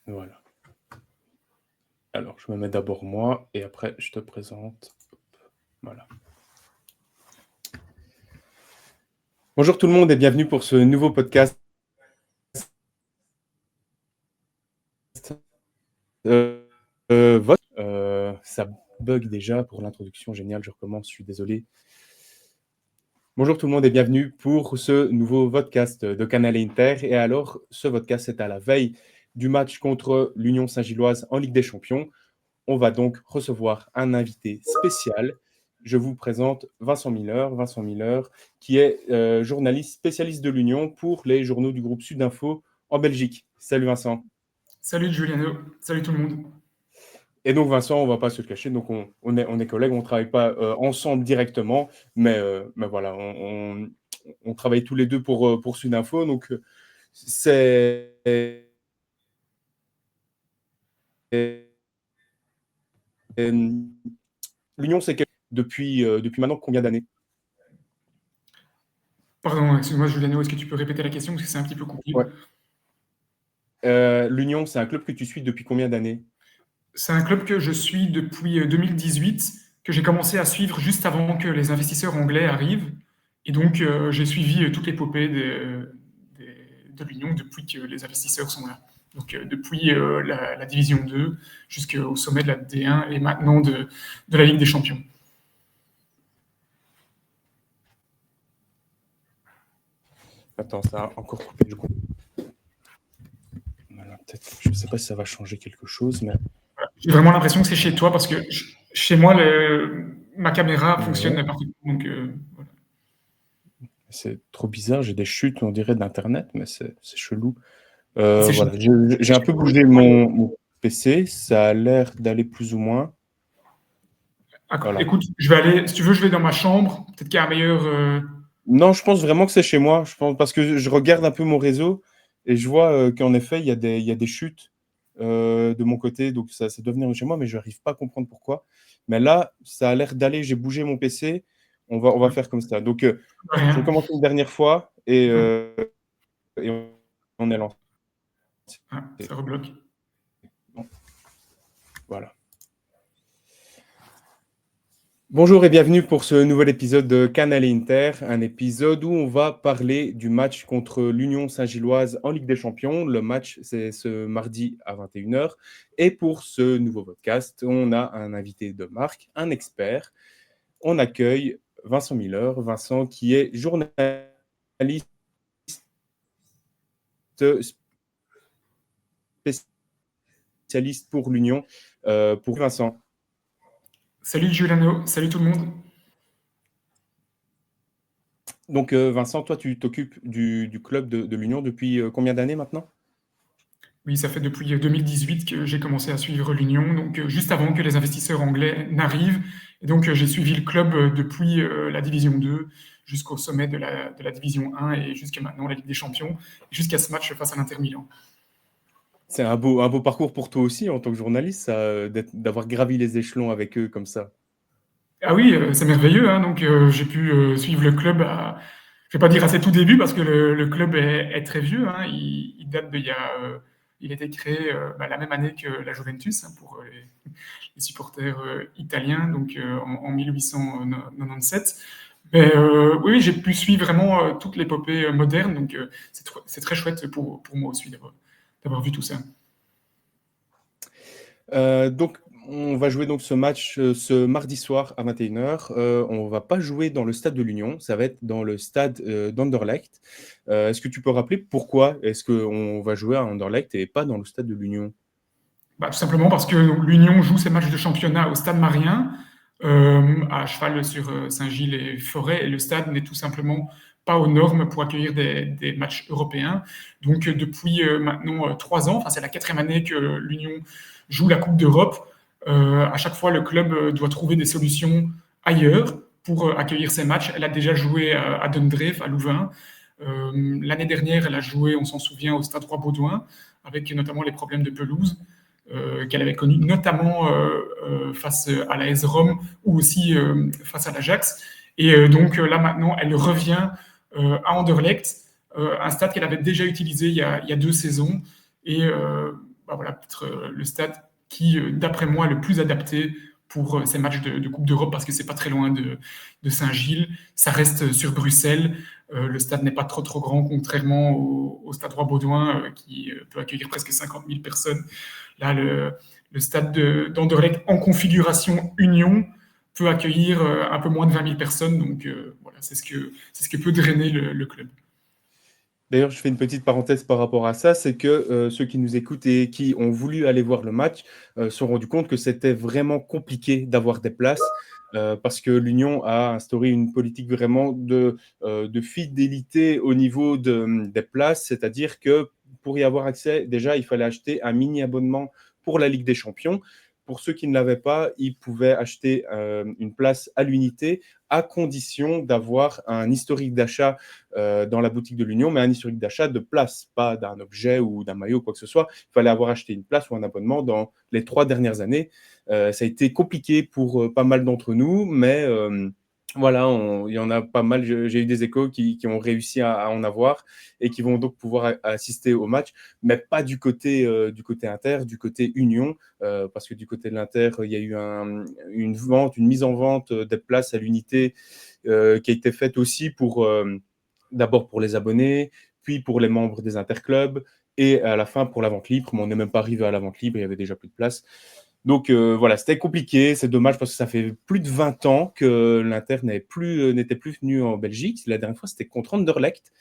Voilà. Alors, je me mets d'abord moi et après, je te présente. Voilà. Bonjour tout le monde et bienvenue pour ce nouveau podcast. Ça bug déjà pour l'introduction. Génial, je recommence, je suis désolé. Bonjour tout le monde et bienvenue pour ce nouveau podcast de Canal Inter. Et alors, ce podcast est à la veille du match contre l'Union Saint-Gilloise en Ligue des Champions. On va donc recevoir un invité spécial. Je vous présente Vincent Miller. Vincent Miller, qui est journaliste spécialiste de l'Union pour les journaux du groupe Sudinfo en Belgique. Salut Vincent. Salut Giuliano, salut tout le monde. Et donc Vincent, on ne va pas se le cacher, donc on est collègues, on ne travaille pas ensemble directement, mais voilà, on travaille tous les deux pour Sudinfo. Donc c'est... L'Union, c'est depuis maintenant combien d'années? Pardon, excuse-moi Giuliano, est-ce que tu peux répéter la question parce que c'est un petit peu compliqué. Ouais. L'Union, c'est un club que tu suis depuis combien d'années? C'est un club que je suis depuis 2018, que j'ai commencé à suivre juste avant que les investisseurs anglais arrivent. Et donc j'ai suivi toute l'épopée de l'Union depuis que les investisseurs sont là. Donc depuis la Division 2 jusqu'au sommet de la D1 et maintenant de la Ligue des Champions. Attends, ça a encore coupé du coup. Voilà, peut-être, je ne sais pas si ça va changer quelque chose, mais... J'ai vraiment l'impression que c'est chez toi parce que chez moi, ma caméra fonctionne parfaitement. Donc, voilà. C'est trop bizarre, j'ai des chutes, on dirait, d'Internet, mais c'est chelou. C'est Voilà. J'ai un peu bougé mon PC, ça a l'air d'aller plus ou moins. Voilà. Écoute, je vais aller, si tu veux, je vais dans ma chambre. Peut-être qu'il y a un meilleur. Non, je pense vraiment que c'est chez moi. Je pense, parce que je regarde un peu mon réseau et je vois qu'en effet, il y a des chutes de mon côté. Donc, ça doit venir de chez moi, mais je n'arrive pas à comprendre pourquoi. Mais là, ça a l'air d'aller. J'ai bougé mon PC. On va faire comme ça. Donc, je recommence une dernière fois et on est lancé. Ah, ça rebloque. Voilà. Bonjour et bienvenue pour ce nouvel épisode de Canal Inter, un épisode où on va parler du match contre l'Union Saint-Gilloise en Ligue des Champions. Le match, c'est ce mardi à 21h. Et pour ce nouveau podcast, on a un invité de marque, un expert. On accueille Vincent Miller. Vincent qui est journaliste spécialiste pour l'Union. Pour Vincent. Salut Giuliano, salut tout le monde. Donc Vincent, toi tu t'occupes du club de l'Union depuis combien d'années maintenant? Oui, ça fait depuis 2018 que j'ai commencé à suivre l'Union, donc juste avant que les investisseurs anglais n'arrivent. Et donc j'ai suivi le club depuis la Division 2 jusqu'au sommet de la Division 1 et jusqu'à maintenant la Ligue des Champions, jusqu'à ce match face à l'Inter Milan. C'est un beau parcours pour toi aussi en tant que journaliste, ça, d'avoir gravi les échelons avec eux comme ça. Ah oui, c'est merveilleux, hein, donc j'ai pu suivre le club je vais pas dire à ses tout débuts parce que le club est très vieux, hein, il date il a été créé la même année que la Juventus, hein, pour les supporters italiens, donc en 1897. Mais oui, j'ai pu suivre vraiment toute l'épopée moderne, donc c'est très chouette pour moi aussi d'avoir vu tout ça. Donc, on va jouer donc ce match ce mardi soir à 21h. On ne va pas jouer dans le stade de l'Union, ça va être dans le stade d'Anderlecht. Est-ce que tu peux rappeler pourquoi est-ce qu'on va jouer à Anderlecht et pas dans le stade de l'Union? Tout simplement parce que l'Union joue ses matchs de championnat au stade Marien, à cheval sur Saint-Gilles et Forêt, et le stade n'est tout simplement pas aux normes pour accueillir des matchs européens. Donc depuis maintenant 3 ans, c'est la 4e année que l'Union joue la Coupe d'Europe, à chaque fois le club doit trouver des solutions ailleurs pour accueillir ses matchs. Elle a déjà joué à Dundreef, à Louvain. L'année dernière, elle a joué, on s'en souvient, au Stade Roi-Baudouin, avec notamment les problèmes de pelouse qu'elle avait connus, notamment face à l'AS Rome ou aussi face à l'Ajax. Et donc là, maintenant, elle revient à Anderlecht, un stade qu'elle avait déjà utilisé il y a 2 saisons. Et voilà, peut-être le stade qui, d'après moi, est le plus adapté pour ces matchs de Coupe d'Europe parce que c'est pas très loin de Saint-Gilles. Ça reste sur Bruxelles. Le stade n'est pas trop grand, contrairement au stade Roi-Baudouin qui peut accueillir presque 50 000 personnes. Là, le stade d'Anderlecht en configuration Union peut accueillir un peu moins de 20 000 personnes. Donc voilà, c'est ce que peut drainer le club. D'ailleurs, je fais une petite parenthèse par rapport à ça, c'est que ceux qui nous écoutent et qui ont voulu aller voir le match se sont rendus compte que c'était vraiment compliqué d'avoir des places parce que l'Union a instauré une politique vraiment de fidélité au niveau des places, c'est-à-dire que pour y avoir accès, déjà, il fallait acheter un mini-abonnement pour la Ligue des Champions. Pour ceux qui ne l'avaient pas, ils pouvaient acheter une place à l'unité à condition d'avoir un historique d'achat dans la boutique de l'Union, mais un historique d'achat de place, pas d'un objet ou d'un maillot, quoi que ce soit. Il fallait avoir acheté une place ou un abonnement dans les 3 dernières années. Ça a été compliqué pour pas mal d'entre nous, mais voilà, il y en a pas mal. J'ai eu des échos qui ont réussi à en avoir et qui vont donc pouvoir assister au match, mais pas du côté Inter, du côté Union, parce que du côté de l'Inter, il y a eu une mise en vente des places à l'unité qui a été faite aussi d'abord pour les abonnés, puis pour les membres des interclubs, et à la fin pour la vente libre. Mais on n'est même pas arrivé à la vente libre, il y avait déjà plus de place. Donc voilà, c'était compliqué, c'est dommage parce que ça fait plus de 20 ans que l'Inter n'était plus venu en Belgique. La dernière fois, c'était contre Anderlecht,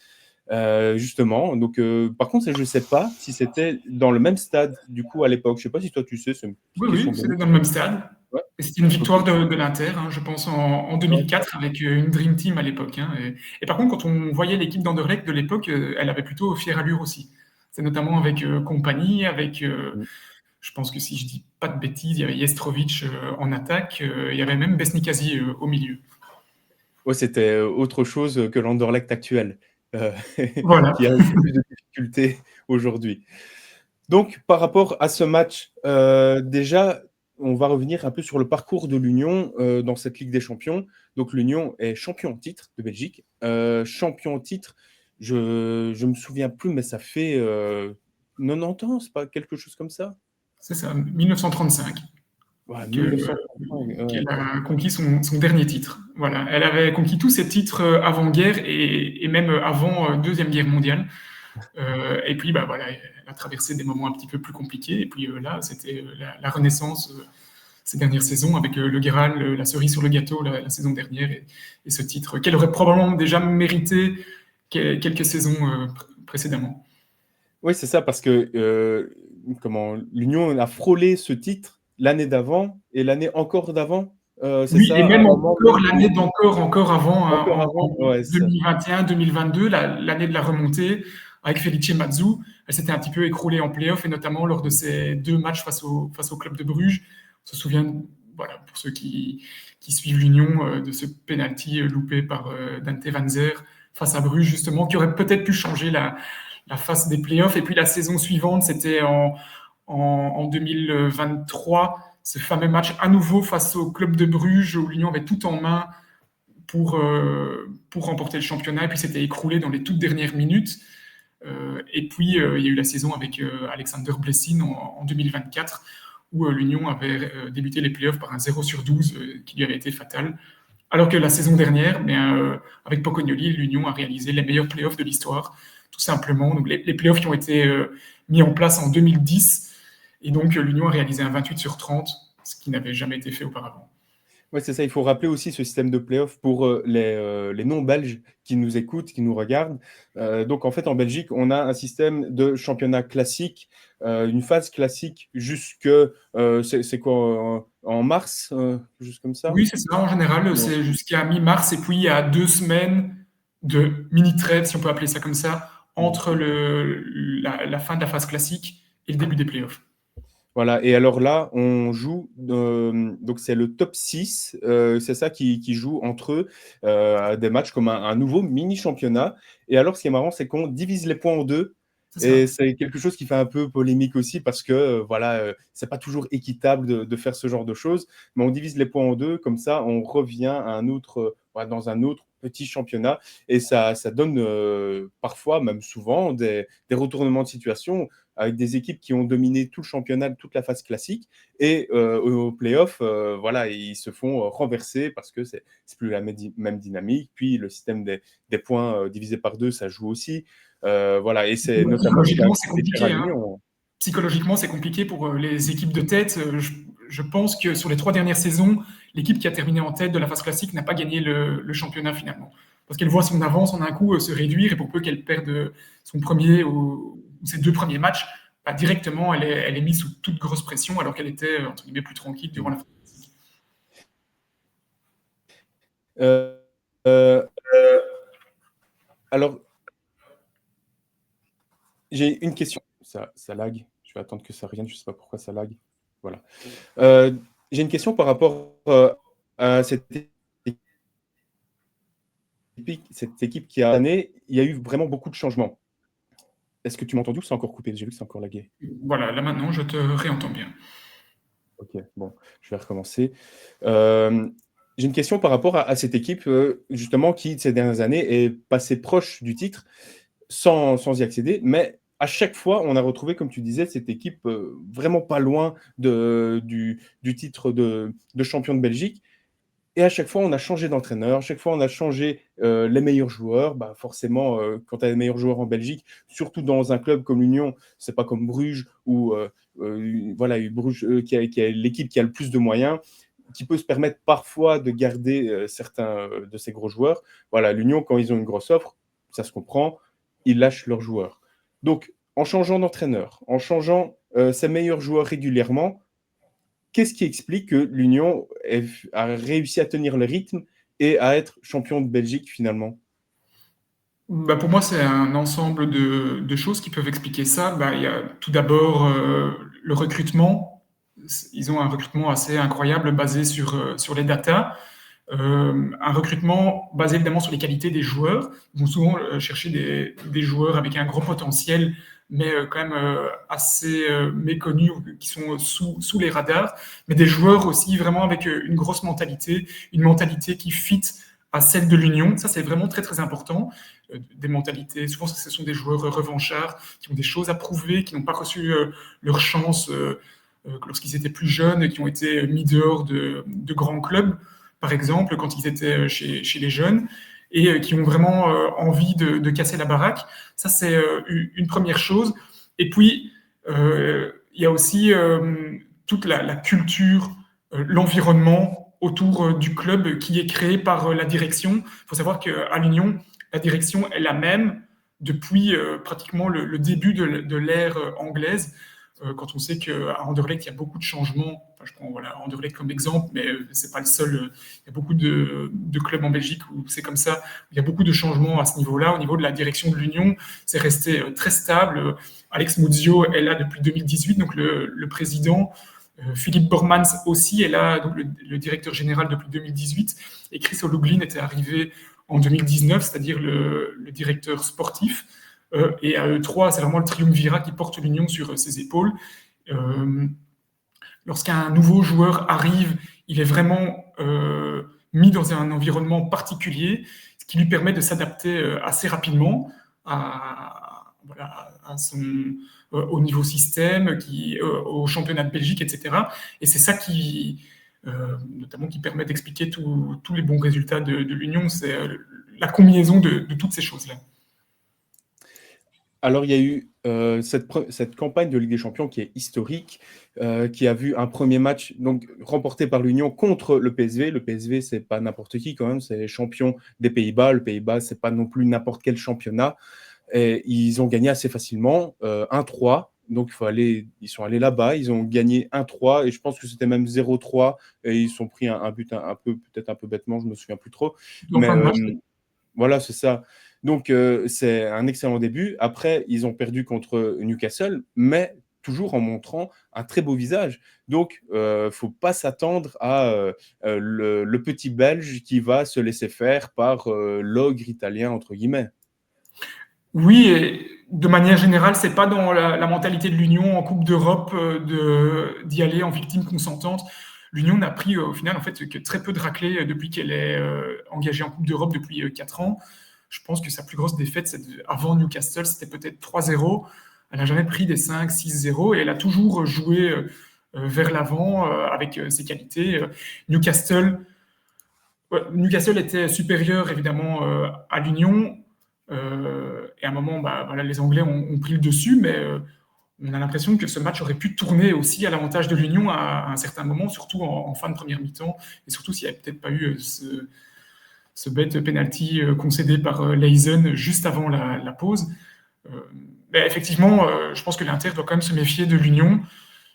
justement. Donc, par contre, je ne sais pas si c'était dans le même stade, du coup, à l'époque. Je ne sais pas si toi, tu sais, c'est une petite question. Oui, c'était dans le même stade. Ouais. C'était une victoire de l'Inter, hein, je pense, en 2004, avec une Dream Team à l'époque. Hein, et par contre, quand on voyait l'équipe d'Anderlecht de l'époque, elle avait plutôt fière allure aussi. C'est notamment avec Compagnie, avec, je pense que si je dis pas de bêtises, il y avait Jestrovic en attaque, il y avait même Besnikazi au milieu. Ouais, c'était autre chose que l'Anderlecht actuel, Voilà. qui a plus de difficultés aujourd'hui. Donc, par rapport à ce match, déjà, on va revenir un peu sur le parcours de l'Union dans cette Ligue des Champions. Donc, l'Union est champion en titre de Belgique. Champion en titre, je ne me souviens plus, mais ça fait 90 ans, c'est pas quelque chose comme ça? C'est ça, 1935. Ouais, Que, 1935, qu'elle a conquis son dernier titre. Voilà. Elle avait conquis tous ses titres avant-guerre et même avant Deuxième Guerre mondiale. Et puis, bah, voilà, elle a traversé des moments un petit peu plus compliqués. Et puis là, c'était la renaissance ces dernières saisons avec le Graal, la cerise sur le gâteau la saison dernière et ce titre qu'elle aurait probablement déjà mérité quelques saisons précédemment. Oui, c'est ça, parce que l'Union a frôlé ce titre l'année d'avant et l'année encore d'avant. C'est Oui, et ça, à un même moment encore l'année encore avant, hein, encore avant. en Ouais, c'est ça. 2021-2022, l'année de la remontée, avec Felice Mazzu, elle s'était un petit peu écroulée en play-off, et notamment lors de ces 2 matchs face au club de Bruges. On se souvient, voilà, pour ceux qui suivent l'Union, de ce penalty loupé par Dante Van Zer face à Bruges, justement, qui aurait peut-être pu changer la face des play-offs. Et puis la saison suivante, c'était en 2023, ce fameux match à nouveau face au club de Bruges où l'Union avait tout en main pour remporter le championnat, et puis s'était écroulé dans les toutes dernières minutes. Et puis il y a eu la saison avec Alexander Blessin en 2024 où l'Union avait débuté les playoffs par un 0/12 qui lui avait été fatal. Alors que la saison dernière, avec Pocognoli, l'Union a réalisé les meilleurs playoffs de l'histoire, tout simplement. Donc les playoffs qui ont été mis en place en 2010, et donc l'Union a réalisé un 28/30, ce qui n'avait jamais été fait auparavant. Ouais, c'est ça. Il faut rappeler aussi ce système de play-off pour les non-belges qui nous écoutent, qui nous regardent. Donc, en fait, en Belgique, on a un système de championnat classique, une phase classique jusque, c'est quoi, en mars, juste comme ça? Oui, c'est ça. En général, Ouais. c'est jusqu'à mi-mars, et puis il y a 2 semaines de mini-trêve, si on peut appeler ça comme ça, entre la fin de la phase classique et le début des playoffs. Voilà, et alors là, on joue, donc c'est le top 6, c'est ça qui joue entre eux, des matchs comme un nouveau mini championnat. Et alors, ce qui est marrant, c'est qu'on divise les points en 2, C'est et ça. c'est quelque chose qui fait un peu polémique aussi parce que, voilà, c'est pas toujours équitable de faire ce genre de choses, mais on divise les points en 2, comme ça, on revient à un autre, dans un autre petits championnats et ça donne parfois, même souvent, des retournements de situation avec des équipes qui ont dominé tout le championnat, toute la phase classique et au play-off, voilà, ils se font renverser parce que c'est plus la même dynamique. Puis le système des points divisé par 2, ça joue aussi. Voilà, et c'est notamment ce qui a Psychologiquement, c'est coûté cher à compliqué, hein. l'Union. Psychologiquement, c'est compliqué pour les équipes de tête. Je pense que sur les 3 dernières saisons, l'équipe qui a terminé en tête de la phase classique n'a pas gagné le championnat finalement. Parce qu'elle voit son avance en un coup se réduire et pour peu qu'elle perde son premier ou ses 2 premiers matchs, bah, directement, elle est mise sous toute grosse pression alors qu'elle était, entre guillemets, plus tranquille durant la phase classique. Euh, euh, alors, j'ai une question. Ça lag. Je vais attendre que ça revienne. Je ne sais pas pourquoi ça lag. Voilà. J'ai une question par rapport à cette équipe qui a année. Il y a eu vraiment beaucoup de changements. Est-ce que tu m'as entendu ou c'est encore coupé? J'ai vu que c'est encore lagué. Voilà, là maintenant, je te réentends bien. Ok, bon, je vais recommencer. J'ai une question par rapport à cette équipe, justement, qui, ces dernières années, est passée proche du titre sans y accéder, mais à chaque fois, on a retrouvé, comme tu disais, cette équipe vraiment pas loin du titre de champion de Belgique. Et à chaque fois, on a changé d'entraîneur, à chaque fois, on a changé les meilleurs joueurs. Bah, forcément, quand tu as les meilleurs joueurs en Belgique, surtout dans un club comme l'Union, c'est pas comme Bruges, où voilà, Bruges qui a l'équipe qui a le plus de moyens, qui peut se permettre parfois de garder certains de ses gros joueurs. Voilà, l'Union, quand ils ont une grosse offre, ça se comprend, ils lâchent leurs joueurs. Donc, en changeant d'entraîneur, en changeant ses meilleurs joueurs régulièrement, qu'est-ce qui explique que l'Union a réussi à tenir le rythme et à être champion de Belgique finalement? Bah, pour moi, c'est un ensemble de choses qui peuvent expliquer ça. Bah, il y a tout d'abord le recrutement. Ils ont un recrutement assez incroyable basé sur les datas. Un recrutement basé évidemment sur les qualités des joueurs. Ils vont souvent chercher des joueurs avec un gros potentiel, mais quand même assez méconnus, qui sont sous les radars, mais des joueurs aussi vraiment avec une grosse mentalité, une mentalité qui fit à celle de l'Union. Ça, c'est vraiment très, très important. Des mentalités, souvent, ce sont des joueurs revanchards qui ont des choses à prouver, qui n'ont pas reçu leur chance lorsqu'ils étaient plus jeunes, qui ont été mis dehors de grands clubs, par exemple, quand ils étaient chez les jeunes, et qui ont vraiment envie de casser la baraque. Ça, c'est une première chose. Et puis, il y a aussi toute la culture, l'environnement autour du club qui est créé par la direction. Il faut savoir qu'à l'Union, la direction est la même depuis pratiquement le début de l'ère anglaise. Quand on sait qu'à Anderlecht, il y a beaucoup de changements. Enfin, je prends voilà, Anderlecht comme exemple, mais ce n'est pas le seul. Il y a beaucoup de clubs en Belgique où c'est comme ça. Il y a beaucoup de changements à ce niveau-là. Au niveau de la direction de l'Union, c'est resté très stable. Alex Muzio est là depuis 2018, donc le président. Philippe Bormans aussi est là, donc le directeur général depuis 2018. Et Chris O'Loughlin était arrivé en 2019, c'est-à-dire le directeur sportif. Et à eux trois, c'est vraiment le triumvirat qui porte l'Union sur ses épaules. Lorsqu'un nouveau joueur arrive, il est vraiment mis dans un environnement particulier, ce qui lui permet de s'adapter assez rapidement au niveau système, au championnat de Belgique, etc. Et c'est ça notamment qui permet d'expliquer tous les bons résultats de l'Union, c'est la combinaison de toutes ces choses-là. Alors, il y a eu cette campagne de Ligue des Champions qui est historique, qui a vu un premier match donc, remporté par l'Union contre le PSV. Le PSV, ce n'est pas n'importe qui quand même, c'est champion des Pays-Bas. Le Pays-Bas, ce n'est pas non plus n'importe quel championnat. Et ils ont gagné assez facilement, 1-3. Donc, ils sont allés là-bas, ils ont gagné 1-3, et je pense que c'était même 0-3, et ils sont pris un but peut-être un peu bêtement, je ne me souviens plus trop. Mais voilà, c'est ça. Donc, c'est un excellent début. Après, ils ont perdu contre Newcastle, mais toujours en montrant un très beau visage. Donc, il ne faut pas s'attendre à le petit Belge qui va se laisser faire par l'ogre italien, entre guillemets. Oui, et de manière générale, c'est pas dans la mentalité de l'Union en Coupe d'Europe d'y aller en victime consentante. l'Union n'a pris au final en fait que très peu de raclés depuis qu'elle est engagée en Coupe d'Europe depuis 4 ans. Je pense que sa plus grosse défaite avant Newcastle, c'était peut-être 3-0. Elle n'a jamais pris des 5-6-0 et elle a toujours joué vers l'avant avec ses qualités. Newcastle était supérieur évidemment à l'Union. Et à un moment, voilà, les Anglais ont pris le dessus, mais on a l'impression que ce match aurait pu tourner aussi à l'avantage de l'Union à un certain moment, surtout en fin de première mi-temps, et surtout s'il n'y avait peut-être pas eu ce bête penalty concédé par Leisen juste avant la pause. Mais effectivement, je pense que l'Inter doit quand même se méfier de l'Union.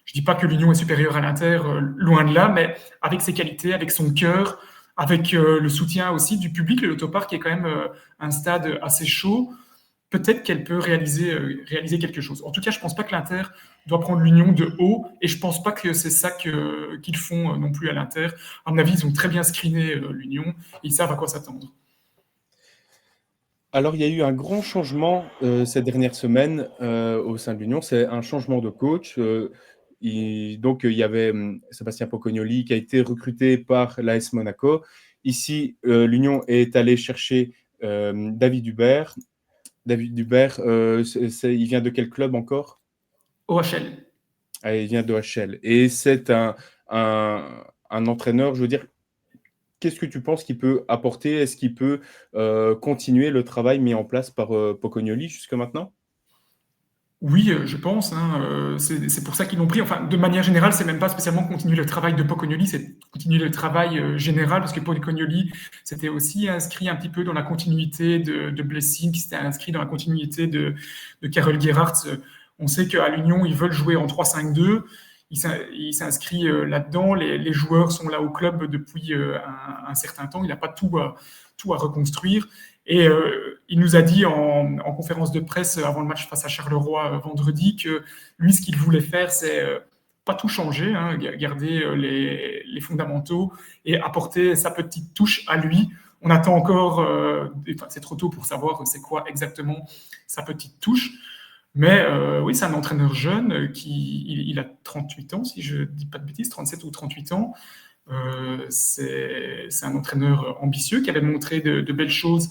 Je ne dis pas que l'Union est supérieure à l'Inter, loin de là, mais avec ses qualités, avec son cœur, avec le soutien aussi du public, le Loto-Park qui est quand même un stade assez chaud, peut-être qu'elle peut réaliser quelque chose. En tout cas, je ne pense pas que l'Inter doit prendre l'Union de haut, et je ne pense pas que c'est ça qu'ils font non plus à l'Inter. À mon avis, ils ont très bien screené l'Union, et ils savent à quoi s'attendre. Alors, il y a eu un grand changement ces dernières semaines au sein de l'Union. C'est un changement de coach. Donc, il y avait Sébastien Pocognoli qui a été recruté par l'AS Monaco. Ici, l'Union est allé chercher David Hubert. David Hubert, il vient de quel club encore? OHL. Ah, il vient de OHL. Et c'est un entraîneur, je veux dire, qu'est-ce que tu penses qu'il peut apporter? Est-ce qu'il peut continuer le travail mis en place par Pocognoli jusque maintenant? Oui, je pense. C'est pour ça qu'ils l'ont pris. Enfin, de manière générale, c'est même pas spécialement continuer le travail de Pocognoli, c'est continuer le travail général, parce que Pocognoli s'était aussi inscrit un petit peu dans la continuité de Blessing, qui s'était inscrit dans la continuité de Karel Gerhardt. On sait qu'à l'Union, ils veulent jouer en 3-5-2. Il s'inscrit là-dedans. Les joueurs sont là au club depuis un certain temps. Il n'a pas tout à reconstruire. Et il nous a dit en conférence de presse avant le match face à Charleroi vendredi que lui, ce qu'il voulait faire, c'est pas tout changer, garder les fondamentaux et apporter sa petite touche à lui. On attend encore, c'est trop tôt pour savoir c'est quoi exactement sa petite touche. Mais oui, c'est un entraîneur jeune il a 38 ans, si je ne dis pas de bêtises, 37 ou 38 ans. C'est un entraîneur ambitieux qui avait montré de belles choses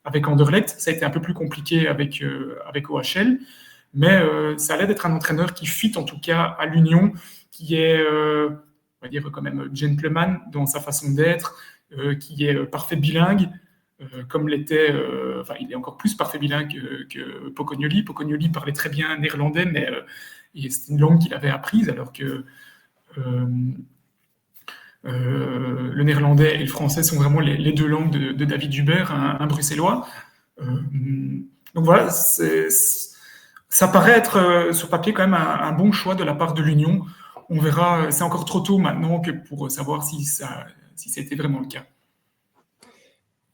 avec Anderlecht. Ça a été un peu plus compliqué avec OHL, mais ça a l'air d'être un entraîneur qui fit en tout cas à l'Union, qui est, on va dire, quand même gentleman dans sa façon d'être, qui est parfait bilingue, comme l'était, il est encore plus parfait bilingue que Pocognoli. Pocognoli parlait très bien néerlandais, mais c'est une langue qu'il avait apprise, alors que le néerlandais et le français sont vraiment les deux langues de David Hubert, un bruxellois. Donc voilà, ça paraît être sur papier quand même un bon choix de la part de l'Union. On verra, c'est encore trop tôt maintenant que pour savoir si c'était vraiment le cas.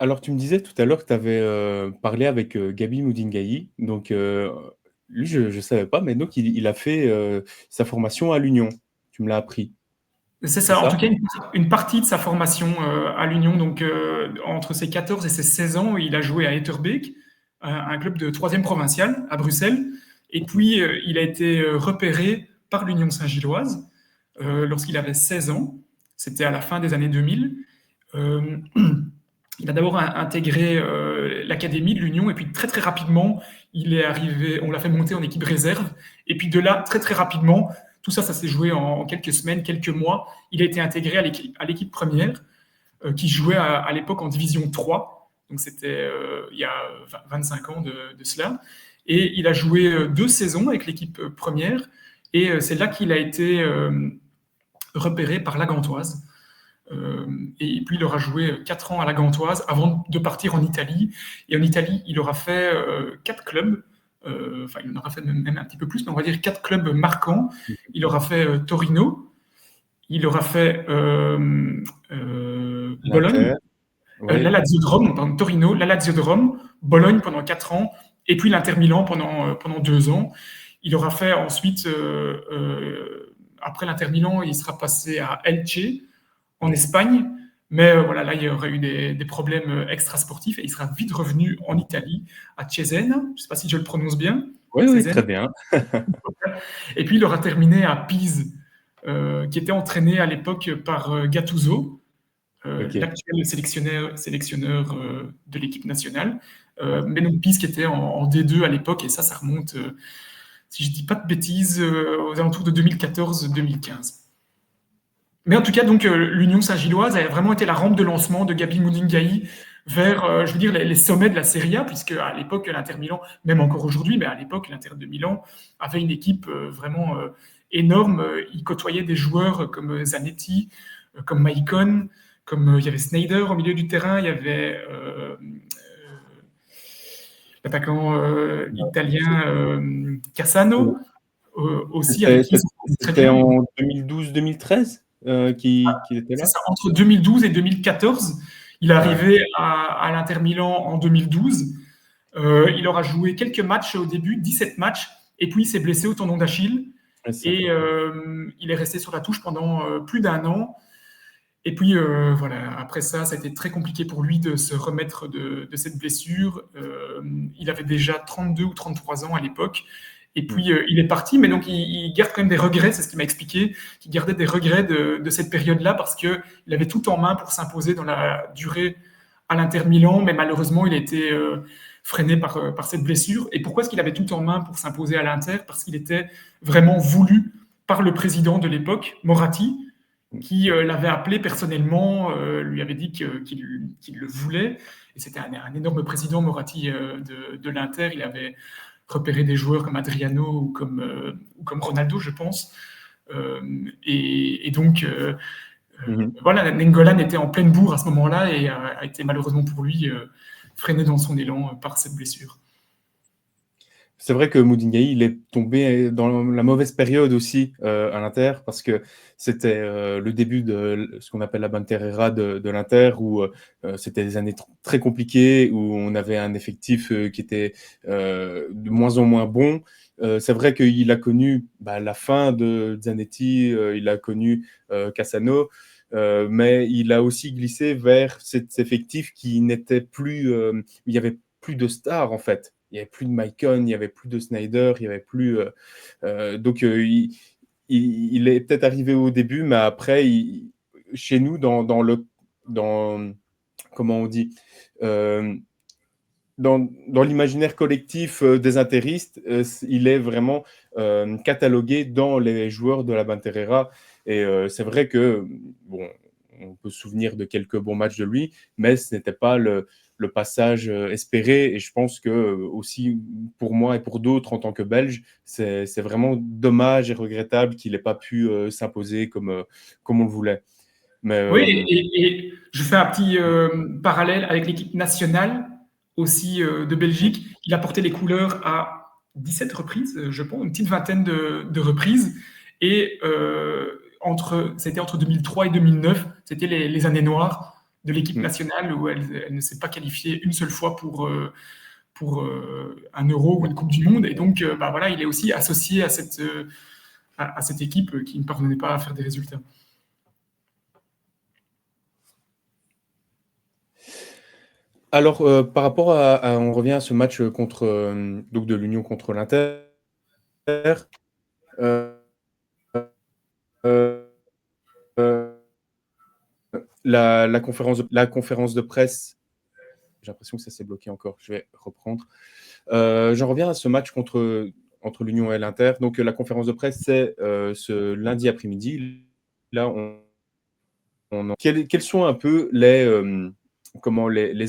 Alors, tu me disais tout à l'heure que tu avais parlé avec Gabi Moudingayi. Donc, lui, je ne savais pas, mais donc il a fait sa formation à l'Union. Tu me l'as appris. C'est ça, en tout cas, une partie de sa formation à l'Union, donc entre ses 14 et ses 16 ans, il a joué à Etterbeek, un club de 3e provincial à Bruxelles. Et puis, il a été repéré par l'Union Saint-Gilloise lorsqu'il avait 16 ans. C'était à la fin des années 2000. Il a d'abord intégré l'académie de l'Union, et puis très très rapidement, il est arrivé, on l'a fait monter en équipe réserve. Et puis de là, très très rapidement, tout ça, ça s'est joué en quelques semaines, quelques mois. Il a été intégré à l'équipe première, qui jouait à l'époque en division 3. Donc c'était il y a 25 ans de cela. Et il a joué 2 saisons avec l'équipe première. Et c'est là qu'il a été repéré par la Gantoise. Et puis il aura joué 4 ans à la Gantoise avant de partir en Italie. Et en Italie, il aura fait 4 clubs. Il en aura fait même un petit peu plus, mais on va dire 4 clubs marquants. Il aura fait Torino, il aura fait Bologne, la Lazio de Rome, pardon, Torino, la Lazio de Rome, Bologne pendant 4 ans, et puis l'Inter Milan pendant 2 ans. Il aura fait ensuite, après l'Inter Milan, il sera passé à Elche, en Espagne, mais voilà, là, il y aurait eu des problèmes extrasportifs et il sera vite revenu en Italie, à Cesena. Je ne sais pas si je le prononce bien. Oui, très bien. Et puis, il aura terminé à Pise qui était entraîné à l'époque par Gattuso, Ok. l'actuel sélectionneur de l'équipe nationale. Mais donc Pise qui était en D2 à l'époque, et ça remonte, si je dis pas de bêtises, aux alentours de 2014-2015. Mais en tout cas, donc, l'Union Saint-Gilloise a vraiment été la rampe de lancement de Gabi Moundingayi vers, je veux dire, les sommets de la Serie A, puisque à l'époque, l'Inter Milan, même encore aujourd'hui, mais à l'époque, l'Inter de Milan avait une équipe vraiment énorme. Il côtoyait des joueurs comme Zanetti, comme Maicon, comme il y avait Sneijder au milieu du terrain, il y avait l'attaquant italien Cassano, aussi avec qui ils ont très C'était bien. en 2012-2013 qu'il était C'est là? ça, entre 2012 et 2014. Il est Ouais, arrivé à l'Inter Milan en 2012. Il aura joué quelques matchs au début, 17 matchs, et puis il s'est blessé au tendon d'Achille. ouais, c'est ça. Et il est resté sur la touche pendant plus d'un an. Et puis voilà, après ça, ça a été très compliqué pour lui de se remettre de cette blessure. Il avait déjà 32 ou 33 ans à l'époque. Et puis il est parti, mais donc il garde quand même des regrets, c'est ce qu'il m'a expliqué, qu'il gardait des regrets de cette période-là parce qu'il avait tout en main pour s'imposer dans la durée à l'Inter Milan, mais malheureusement il a été freiné par cette blessure. Et pourquoi est-ce qu'il avait tout en main pour s'imposer à l'Inter? Parce qu'il était vraiment voulu par le président de l'époque, Moratti, qui l'avait appelé personnellement, lui avait dit qu'il le voulait. Et c'était un énorme président, Moratti, de l'Inter. Il avait repéré des joueurs comme Adriano ou comme Ronaldo, je pense. Et donc, Mhm. voilà, Nengolan était en pleine bourre à ce moment-là et a été malheureusement pour lui freiné dans son élan par cette blessure. C'est vrai que Moudingaï, il est tombé dans la mauvaise période aussi à l'Inter, parce que c'était le début de ce qu'on appelle la Banterera de l'Inter, où c'était des années très compliquées, où on avait un effectif qui était de moins en moins bon. C'est vrai qu'il a connu la fin de Zanetti, il a connu Cassano, mais il a aussi glissé vers cet effectif qui n'était plus... il n'y avait plus de stars, en fait. Il n'y avait plus de Maicon, il n'y avait plus de Sneijder, il n'y avait plus... donc, il est peut-être arrivé au début, mais après, chez nous, dans comment on dit, dans l'imaginaire collectif des interistes, il est vraiment catalogué dans les joueurs de la Banterera. Et c'est vrai que, bon, on peut se souvenir de quelques bons matchs de lui, mais ce n'était pas le passage espéré. Et je pense que aussi, pour moi et pour d'autres en tant que Belge, c'est vraiment dommage et regrettable qu'il n'ait pas pu s'imposer comme on le voulait. Mais, Oui, et je fais un petit parallèle avec l'équipe nationale aussi de Belgique. Il a porté les couleurs à 17 reprises, je pense, une petite vingtaine de reprises. Et c'était entre 2003 et 2009, c'était les années noires de l'équipe nationale où elle ne s'est pas qualifiée une seule fois pour un Euro ou une Coupe du Monde. Et donc, voilà, il est aussi associé à cette équipe qui ne parvenait pas à faire des résultats. Alors, par rapport on revient à ce match contre, donc de l'Union contre l'Inter. Euh, euh, la conférence de presse, j'ai l'impression que ça s'est bloqué encore, je vais reprendre. J'en reviens à ce match entre l'Union et l'Inter. Donc, la conférence de presse, c'est ce lundi après-midi. Là, quels sont un peu les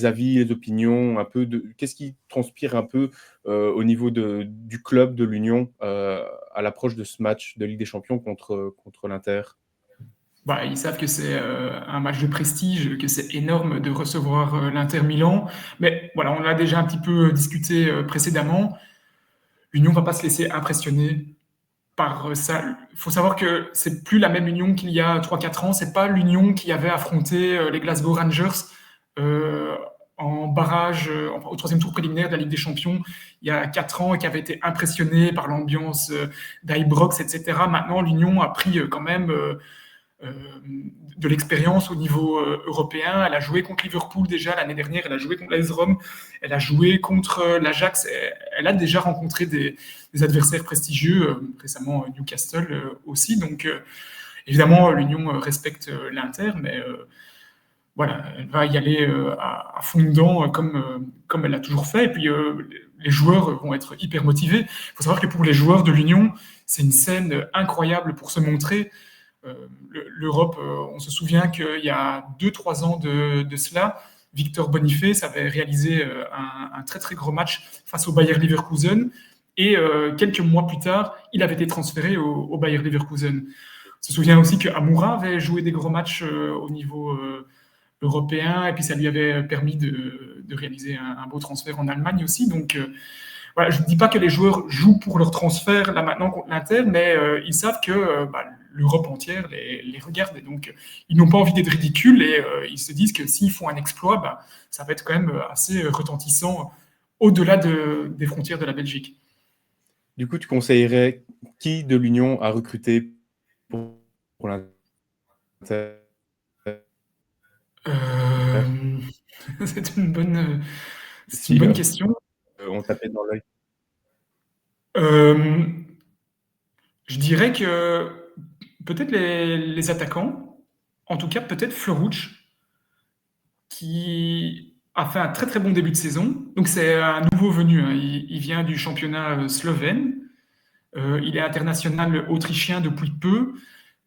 avis, les opinions, un peu qu'est-ce qui transpire un peu au niveau du club de l'Union à l'approche de ce match de Ligue des Champions contre l'Inter? Ils savent que c'est un match de prestige, que c'est énorme de recevoir l'Inter Milan. Mais voilà, on l'a déjà un petit peu discuté précédemment. L'Union ne va pas se laisser impressionner par ça. Il faut savoir que c'est plus la même Union qu'il y a 3-4 ans. C'est pas l'Union qui avait affronté les Glasgow Rangers en barrage, au troisième tour préliminaire de la Ligue des Champions il y a 4 ans et qui avait été impressionné par l'ambiance d'Ibrox, etc. Maintenant, l'Union a pris quand même de l'expérience au niveau européen. Elle a joué contre Liverpool déjà l'année dernière, elle a joué contre l'AS Rome, elle a joué contre l'Ajax, elle a déjà rencontré des adversaires prestigieux, récemment Newcastle aussi. Donc, Évidemment, l'Union respecte l'Inter, mais voilà, elle va y aller à fond dedans comme elle l'a toujours fait. Et puis les joueurs vont être hyper motivés. Il faut savoir que pour les joueurs de l'Union, c'est une scène incroyable pour se montrer. L'Europe, on se souvient qu'il y a 2-3 ans de cela, Victor Boniface avait réalisé un très très gros match face au Bayer Leverkusen. Et quelques mois plus tard, il avait été transféré au Bayer Leverkusen. On se souvient aussi que Amoura avait joué des gros matchs au niveau européen, et puis ça lui avait permis de réaliser un beau transfert en Allemagne aussi. Donc voilà, je ne dis pas que les joueurs jouent pour leur transfert là maintenant contre l'Inter, mais ils savent que l'Europe entière les regarde, et donc ils n'ont pas envie d'être ridicules, et ils se disent que s'ils font un exploit, ça va être quand même assez retentissant au-delà des frontières de la Belgique. Du coup, tu conseillerais qui de l'Union à recruter pour l'Inter? C'est une bonne, c'est une Si bonne question. on tapait dans l'œil. Euh, je dirais que peut-être les attaquants, en tout cas peut-être Fleurouch, qui a fait un très très bon début de saison. Donc c'est un nouveau venu, hein. Il vient du championnat slovène. Il est international autrichien depuis peu.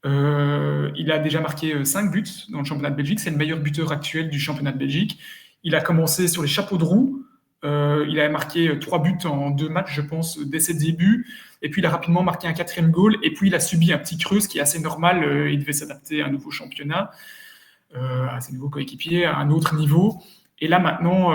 Il a déjà marqué 5 buts dans le championnat de Belgique. C'est le meilleur buteur actuel du championnat de Belgique. Il a commencé sur les chapeaux de roue. Il a marqué 3 buts en 2 matchs, je pense, dès ses débuts. Et puis il a rapidement marqué un 4e goal. Et puis il a subi un petit creux, ce qui est assez normal. Il devait s'adapter à un nouveau championnat, à ses nouveaux coéquipiers, à un autre niveau. Et là maintenant,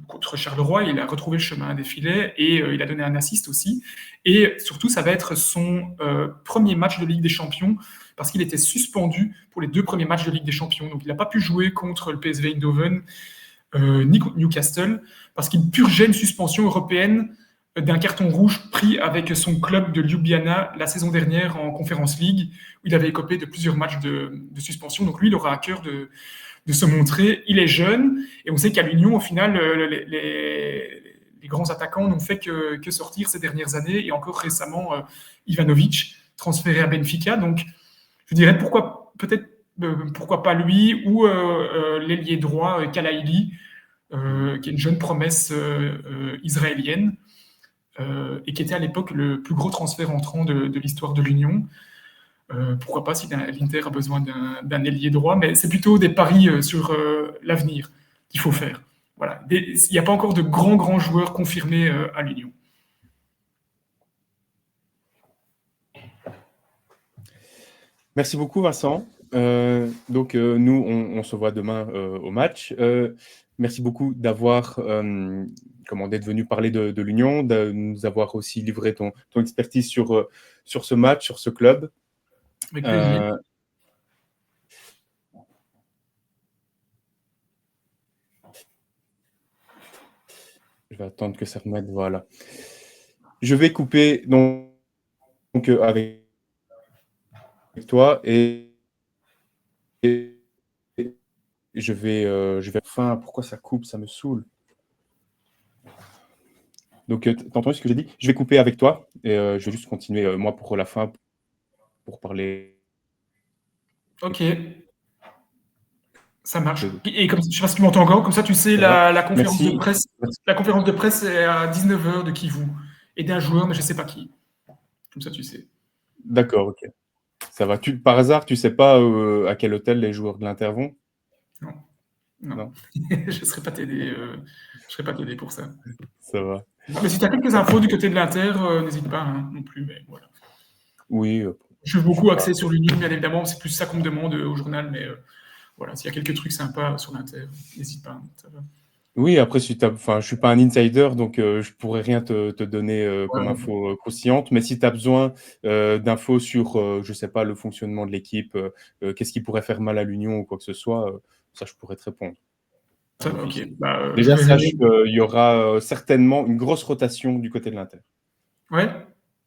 contre Charleroi, il a retrouvé le chemin des filets, et il a donné un assist aussi. Et surtout, ça va être son premier match de Ligue des Champions, parce qu'il était suspendu pour les 2 premiers matchs de Ligue des Champions. Donc il n'a pas pu jouer contre le PSV Eindhoven ni contre Newcastle, parce qu'il purgeait une suspension européenne d'un carton rouge pris avec son club de Ljubljana la saison dernière en Conference League, où il avait écopé de plusieurs matchs de suspension. Donc lui, il aura à cœur de se montrer. Il est jeune, et on sait qu'à l'Union, au final, les grands attaquants n'ont fait que sortir ces dernières années, et encore récemment, Ivanovic, transféré à Benfica. Donc je dirais peut-être pourquoi pas lui, ou l'ailier droit Kalaili, qui est une jeune promesse israélienne, et qui était à l'époque le plus gros transfert entrant de l'histoire de l'Union. Pourquoi pas si l'Inter a besoin d'un ailier droit, mais c'est plutôt des paris sur l'avenir qu'il faut faire. Voilà. Il n'y a pas encore de grands joueurs confirmés à l'Union. Merci beaucoup, Vincent. Donc, nous, on se voit demain au match. Merci beaucoup d'être venu parler de l'Union, de nous avoir aussi livré ton expertise sur ce match, sur ce club. Avec plaisir. Je vais attendre que ça remette, voilà. Je vais couper donc avec toi, et je vais enfin, pourquoi ça coupe, ça me saoule. Donc, t'as entendu ce que j'ai dit? Je vais couper avec toi, et je vais juste continuer, moi, pour la fin, pour parler. Ok, ça marche. Et comme, je ne sais pas si tu m'entends encore, comme ça tu sais, la conférence de presse. Merci. La conférence de presse est à 19h de Kivu, et d'un joueur, mais je ne sais pas qui. Comme ça tu sais. D'accord, ok. Ça va. Par hasard, tu sais pas à quel hôtel les joueurs de l'Inter vont? Non. Je ne serais pas t'aider. Je serais pas t'aider pour ça. Ça va. Mais si tu as quelques infos du côté de l'Inter, n'hésite pas, hein, non plus. Mais voilà. Oui. Je suis beaucoup axé sur l'Union, bien évidemment. C'est plus ça qu'on me demande au journal, mais voilà, s'il y a quelques trucs sympas sur l'Inter, n'hésite pas. Ça va. Oui, après, je suis pas un insider, donc je pourrais rien te donner comme info croustillante. Mais si tu as besoin d'infos sur, je sais pas, le fonctionnement de l'équipe, qu'est-ce qui pourrait faire mal à l'Union ou quoi que ce soit, ça, je pourrais te répondre. Ça va, ok. Déjà, sache qu'il y aura certainement une grosse rotation du côté de l'Inter. Ouais.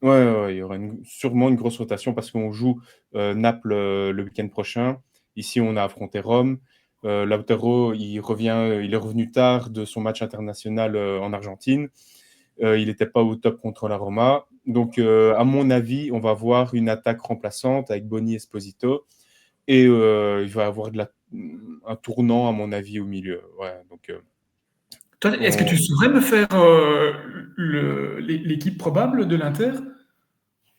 Ouais, il y aura sûrement une grosse rotation, parce qu'on joue Naples le week-end prochain. Ici, on a affronté Rome. Lautaro, il est revenu tard de son match international en Argentine. Il n'était pas au top contre la Roma. Donc, à mon avis, on va avoir une attaque remplaçante avec Boni Esposito. Et il va y avoir un tournant, à mon avis, au milieu. Ouais, donc, Toi, est-ce que tu saurais me faire l'équipe probable de l'Inter?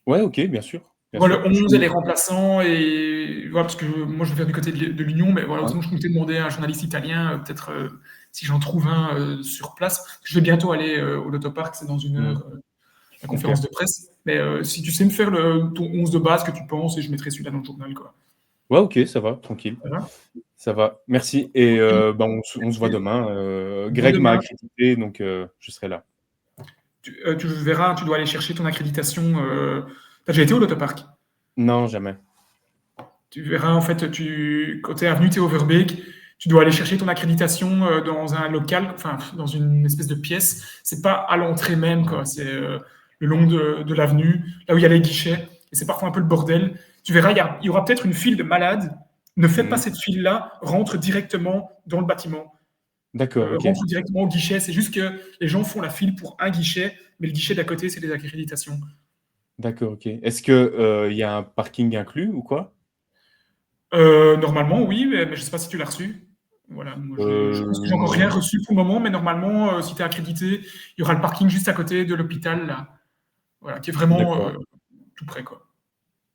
ouais, ok, bien sûr. Bien Voilà, sûr. le 11 et les remplaçants, et voilà, parce que moi je vais faire du côté de l'Union, mais voilà, Ouais. sinon je comptais demander à un journaliste italien, peut-être si j'en trouve un sur place. Je vais bientôt aller au Lotopark, c'est dans une Mm. heure, la Ok. conférence de presse. Mais si tu sais me faire ton 11 de base que tu penses, et je mettrai celui-là dans le journal, quoi. Ouais, ok, ça va, tranquille. Ça va? Ça va. Merci. Et Ok. bah, on se voit demain. Moi Greg m'a demain, accrédité, donc je serai là. tu verras, tu dois aller chercher ton accréditation. T'as déjà été au Lotopark? Non, jamais. Tu verras, en fait, quand tu es avenue Théo Verbeek, tu dois aller chercher ton accréditation dans un local, enfin, dans une espèce de pièce. C'est pas à l'entrée même, quoi. C'est le long de l'avenue, là où il y a les guichets. Et c'est parfois un peu le bordel. Tu verras, il y aura peut-être une file de malades. Ne fais pas Mhm. cette file-là, rentre directement dans le bâtiment. D'accord, ok. Rentre directement au guichet. C'est juste que les gens font la file pour un guichet, mais le guichet d'à côté, c'est les accréditations. D'accord, ok. Est-ce que il y a un parking inclus ou quoi? Normalement, oui, mais je ne sais pas si tu l'as reçu. Voilà, moi, je pense que j'ai encore rien Non. reçu pour le moment, mais normalement, si tu es accrédité, il y aura le parking juste à côté de l'hôpital, là. Voilà, qui est vraiment D'accord. tout près, quoi.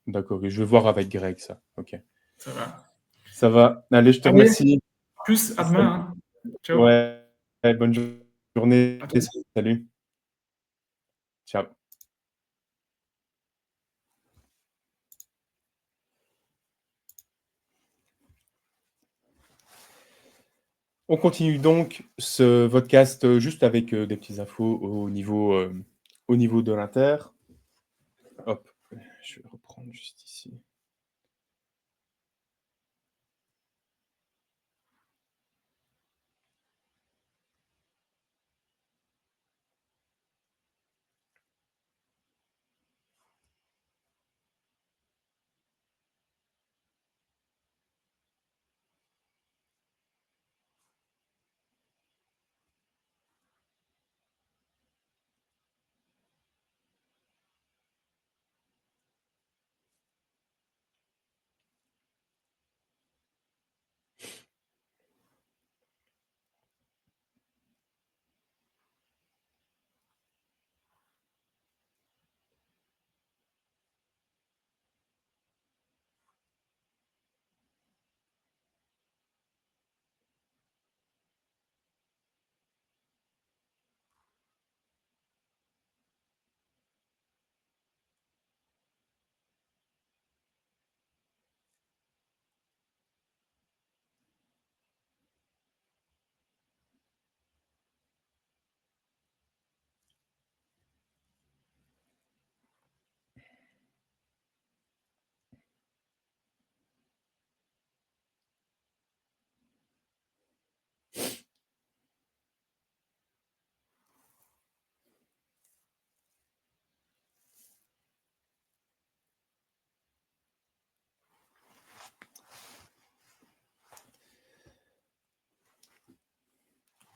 D'accord, ok. Je vais voir avec Greg ça. Ok. Ça va. Ça va. Allez, je te Allez, remercie. plus, à Salut. demain, hein. Ciao. Ouais. Ouais, bonne journée. À toi aussi. Salut. Ciao. On continue donc ce podcast juste avec des petites infos au niveau de l'Inter. Hop, je vais reprendre juste ici.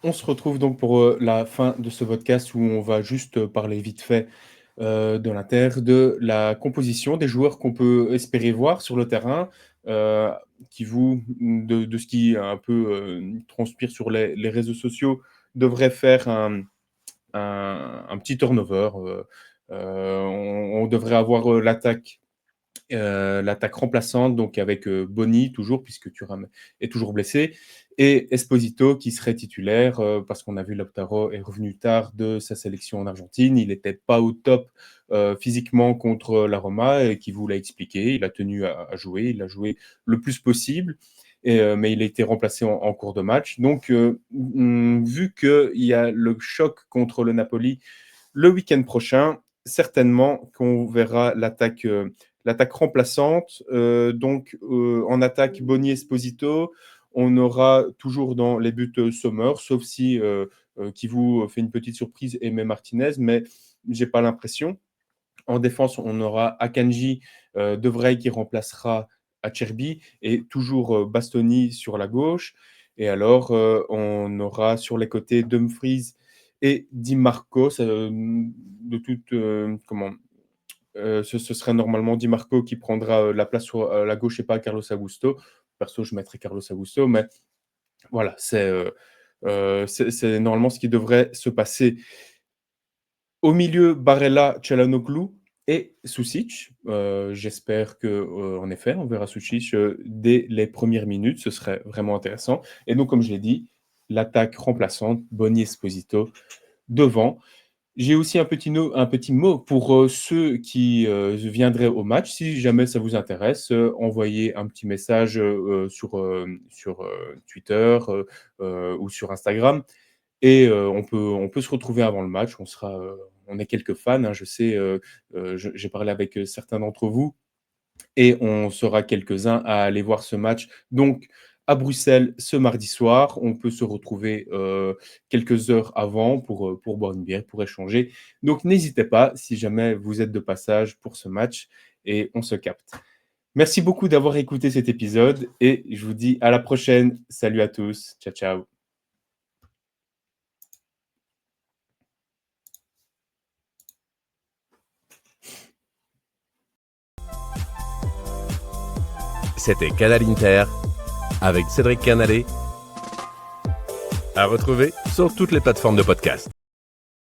On se retrouve donc pour la fin de ce podcast où on va juste parler vite fait de l'Inter, de la composition des joueurs qu'on peut espérer voir sur le terrain, euh, de ce qui un peu transpire sur les réseaux sociaux, devrait faire un petit turnover. On devrait avoir l'attaque remplaçante, donc avec Boni toujours, puisque Thuram est toujours blessé, et Esposito qui serait titulaire, parce qu'on a vu Lautaro est revenu tard de sa sélection en Argentine. Il n'était pas au top physiquement contre la Roma, et qui vous l'a expliqué. Il a tenu à jouer, il a joué le plus possible. Mais il a été remplacé en cours de match. Donc, vu qu'il y a le choc contre le Napoli le week-end prochain, certainement qu'on verra l'attaque remplaçante. Donc, en attaque, Boni Esposito. On aura toujours dans les buts Sommer, sauf si qui vous fait une petite surprise, Aimé Martinez, mais j'ai pas l'impression. En défense, on aura Akanji De Vrij qui remplacera Acerbi et toujours Bastoni sur la gauche. Et alors, on aura sur les côtés Dumfries et Di Marco. Ce serait normalement Di Marco qui prendra la place sur la gauche et pas Carlos Augusto. Perso, je mettrais Carlos Augusto, mais voilà, c'est normalement ce qui devrait se passer. Au milieu, Barella, Çalhanoğlu et Sušić. J'espère qu'en effet, on verra Sušić dès les premières minutes. Ce serait vraiment intéressant. Et donc, comme je l'ai dit, l'attaque remplaçante, Boni Esposito devant. J'ai aussi un petit mot pour ceux qui viendraient au match. Si jamais ça vous intéresse, envoyez un petit message sur Twitter ou sur Instagram. Et on peut se retrouver avant le match. On est quelques fans, hein, je sais, j'ai parlé avec certains d'entre vous et on sera quelques-uns à aller voir ce match. Donc, à Bruxelles, ce mardi soir, on peut se retrouver quelques heures avant pour boire une bière, pour échanger. Donc, n'hésitez pas si jamais vous êtes de passage pour ce match et on se capte. Merci beaucoup d'avoir écouté cet épisode et je vous dis à la prochaine. Salut à tous. Ciao, ciao. C'était Canal Inter avec Cédric Canalé. À retrouver sur toutes les plateformes de podcast.